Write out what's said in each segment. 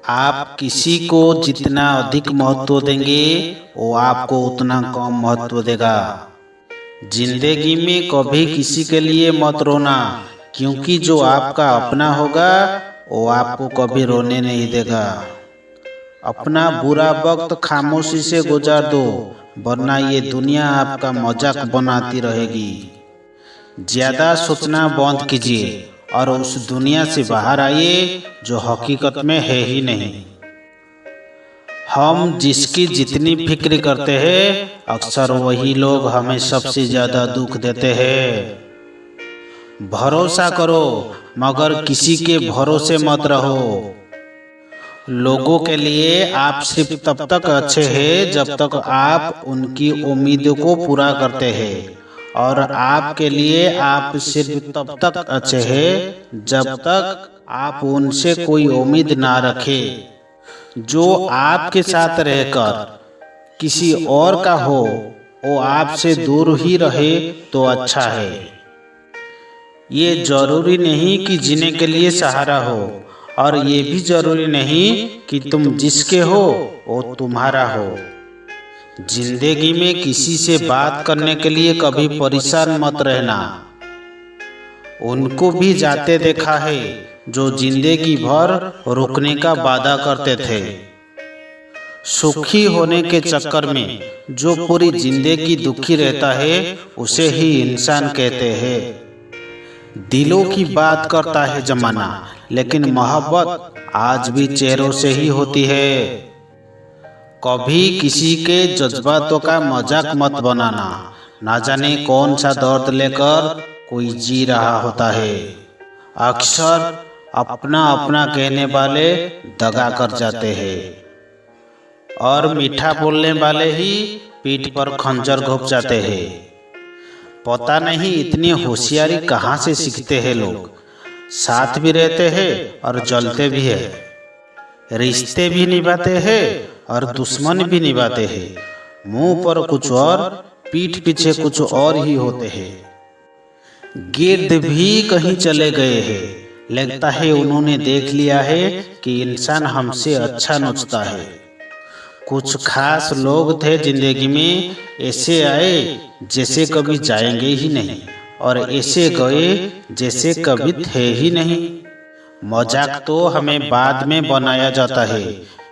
आप किसी को जितना अधिक महत्व देंगे वो आपको उतना कम महत्व देगा। जिंदगी में कभी किसी के लिए मत रोना, क्योंकि जो आपका अपना होगा वो आपको कभी रोने नहीं देगा। अपना बुरा वक्त खामोशी से गुजार दो, वरना ये दुनिया आपका मजाक बनाती रहेगी। ज्यादा सोचना बंद कीजिए और उस दुनिया से बाहर आइए जो हकीकत में है ही नहीं। हम जिसकी जितनी फिक्र करते हैं अक्सर वही लोग हमें सबसे ज्यादा दुख देते हैं। भरोसा करो मगर किसी के भरोसे मत रहो। लोगों के लिए आप सिर्फ तब तक अच्छे हैं जब तक आप उनकी उम्मीदों को पूरा करते हैं, और आपके लिए आप सिर्फ तब तक अच्छे हैं जब तक आप उनसे कोई उम्मीद ना रखें। जो आपके साथ रहकर किसी और का हो वो आपसे दूर ही रहे तो अच्छा है। ये जरूरी नहीं कि जीने के लिए सहारा हो, और ये भी जरूरी नहीं कि तुम जिसके हो वो तुम्हारा हो। जिंदगी में किसी से बात करने के लिए कभी परेशान मत रहना। उनको भी जाते देखा है जो जिंदगी भर रुकने का वादा करते थे। सुखी होने के चक्कर में जो पूरी जिंदगी दुखी रहता है उसे ही इंसान कहते हैं। दिलों की बात करता है जमाना, लेकिन मोहब्बत आज भी चेहरों से ही होती है। कभी किसी के जज्बातों का मजाक मत बनाना, ना जाने कौन सा दर्द लेकर कोई जी रहा होता है। अक्सर अपना अपना कहने वाले दगा कर जाते हैं, और मीठा बोलने वाले ही पीठ पर खंजर घोंप जाते हैं। पता नहीं इतनी होशियारी कहाँ से सीखते हैं लोग। साथ भी रहते हैं और जलते भी है, रिश्ते भी निभाते हैं और दुश्मन भी निभाते हैं। मुंह पर कुछ और पीठ पीछे कुछ और ही होते हैं। गिर्द भी कहीं चले गए हैं, लगता है उन्होंने देख लिया है कि इंसान हमसे अच्छा नोचता है। कुछ खास लोग थे जिंदगी में, ऐसे आए जैसे कभी जाएंगे ही नहीं, और ऐसे गए जैसे कभी थे ही नहीं। मजाक तो हमें बाद में बनाया जाता है,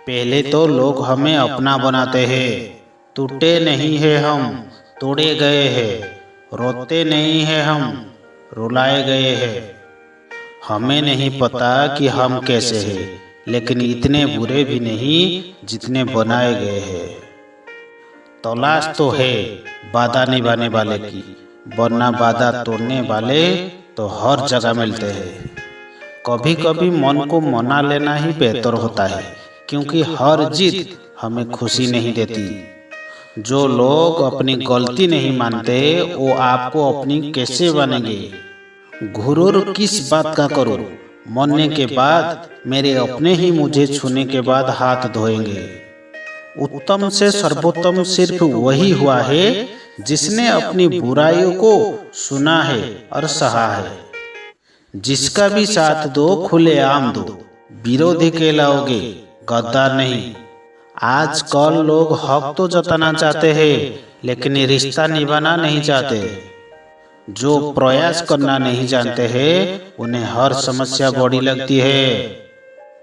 पहले तो लोग हमें अपना बनाते हैं। टूटे नहीं है हम, तोड़े गए हैं। रोते नहीं है हम, रुलाए गए हैं। हमें नहीं पता कि हम कैसे हैं, लेकिन इतने बुरे भी नहीं जितने बनाए गए हैं। तलाश तो है वादा निभाने वाले की, वरना वादा तोड़ने वाले तो हर जगह मिलते हैं। कभी कभी मन को मना लेना ही बेहतर होता है, क्योंकि हर जीत हमें खुशी नहीं देती। जो लोग अपनी गलती नहीं मानते वो आपको अपनी कैसे बनेंगे। गुरूर किस बात का करूं, मरने के बाद मेरे अपने ही मुझे छूने के बाद हाथ धोएंगे। उत्तम से सर्वोत्तम सिर्फ वही हुआ है जिसने अपनी बुराइयों को सुना है और सहा है। जिसका भी साथ दो खुले आम दो, विरोधी कहलाओगे गद्दार नहीं। आजकल लोग हक तो जताना चाहते हैं, लेकिन रिश्ता निभाना नहीं चाहते। जो प्रयास करना नहीं जानते हैं उन्हें हर समस्या बड़ी लगती है।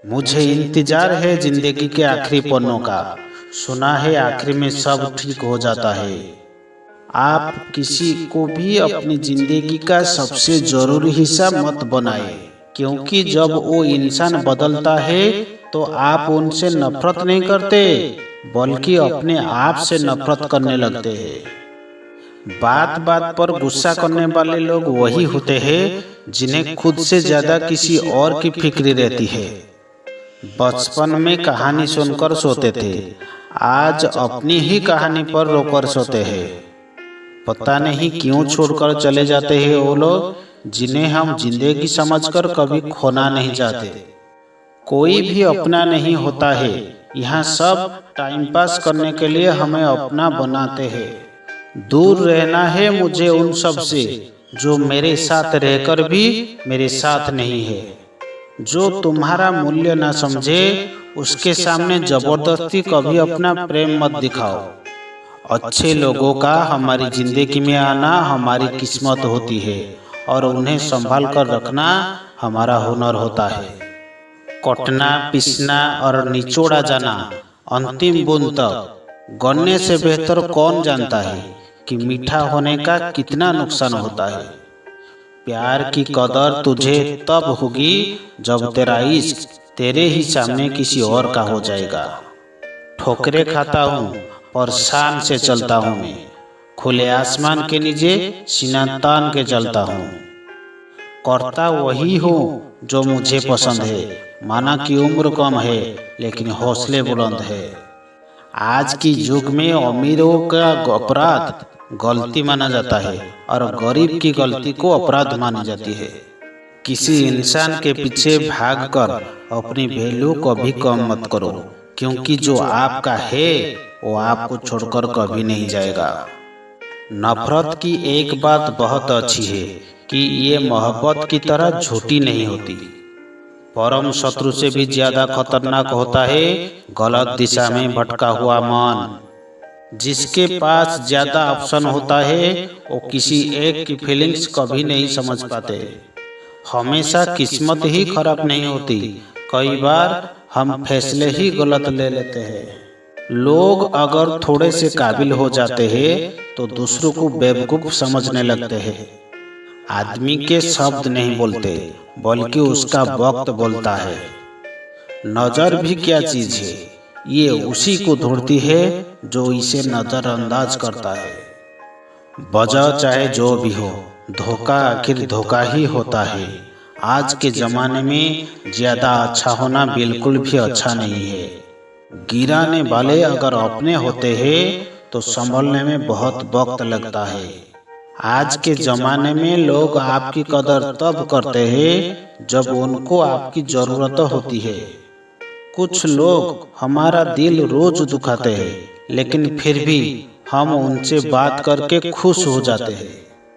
मुझे इंतजार है जिंदगी के आखिरी पन्नों का, सुना है आखिर में सब ठीक हो जाता है। आप किसी को भी अपनी जिंदगी का सबसे जरूरी हिस्सा मत बनाए, क्योंकि जब वो इंसान बदलता है तो आप उनसे नफरत नहीं करते, बल्कि अपने आप से नफरत करने लगते हैं। बात बात पर गुस्सा करने वाले लोग वही होते हैं जिन्हें खुद से ज्यादा किसी और की फिक्र रहती है। बचपन में कहानी सुनकर सोते थे, आज अपनी ही कहानी पर रोकर सोते हैं। पता नहीं क्यों छोड़कर चले जाते हैं वो लोग जिन्हें हम जिंदगी समझकर कभी खोना नहीं चाहते। कोई भी अपना नहीं होता है, यहाँ सब टाइम पास करने के लिए हमें अपना बनाते हैं। दूर रहना है मुझे उन सब से जो मेरे साथ रहकर भी मेरे साथ नहीं है। जो तुम्हारा मूल्य न समझे उसके सामने जबरदस्ती कभी अपना प्रेम मत दिखाओ। अच्छे लोगों का हमारी जिंदगी में आना हमारी किस्मत होती है और उन्हें संभाल कर रखना हमारा हुनर होता है। कटना, पिसना और निचोड़ा जाना अंतिम बूंद तक गन्ने से बेहतर कौन जानता है कि मीठा होने का कितना नुकसान होता है। प्यार की कदर तुझे तब होगी जब तेरा इश्क तेरे ही सामने किसी और का हो जाएगा। ठोकरे खाता हूँ और शान से चलता हूँ मैं, खुले आसमान के नीचे सीना तान के चलता हूँ। करता वही हूँ जो मुझे पसंद है, माना कि उम्र कम है लेकिन हौसले बुलंद है। आज की युग में अमीरों का अपराध गलती माना जाता है और गरीब की गलती को अपराध मानी जाती है। किसी इंसान के पीछे भागकर अपनी वैल्यू कभी कम मत करो, क्योंकि जो आपका है वो आपको छोड़कर कभी नहीं जाएगा। नफरत की एक बात बहुत अच्छी है कि ये मोहब्बत की तरह झूठी नहीं होती। परम शत्रु से भी ज्यादा खतरनाक होता है गलत दिशा में भटका हुआ मन। जिसके पास ज्यादा ऑप्शन होता है वो किसी एक की फीलिंग्स कभी नहीं समझ पाते। हमेशा किस्मत ही खराब नहीं होती, कई बार हम फैसले ही गलत ले लेते हैं। लोग अगर थोड़े से काबिल हो जाते हैं तो दूसरों को बेवकूफ समझने लगते हैं। आदमी के शब्द नहीं बोलते बल्कि उसका वक्त बोलता है। नजर भी क्या चीज है, ये उसी को ढूंढती है जो इसे नजरअंदाज करता है। वजह चाहे जो भी हो, धोखा आखिर धोखा ही होता है। आज के जमाने में ज्यादा अच्छा होना बिल्कुल भी अच्छा नहीं है। गिराने वाले अगर अपने होते हैं तो संभलने में बहुत वक्त लगता है। आज के जमाने में लोग आपकी कदर तब करते हैं जब उनको आपकी जरूरत होती है। कुछ लोग हमारा दिल रोज दुखाते हैं लेकिन फिर भी हम उनसे बात करके खुश हो जाते हैं।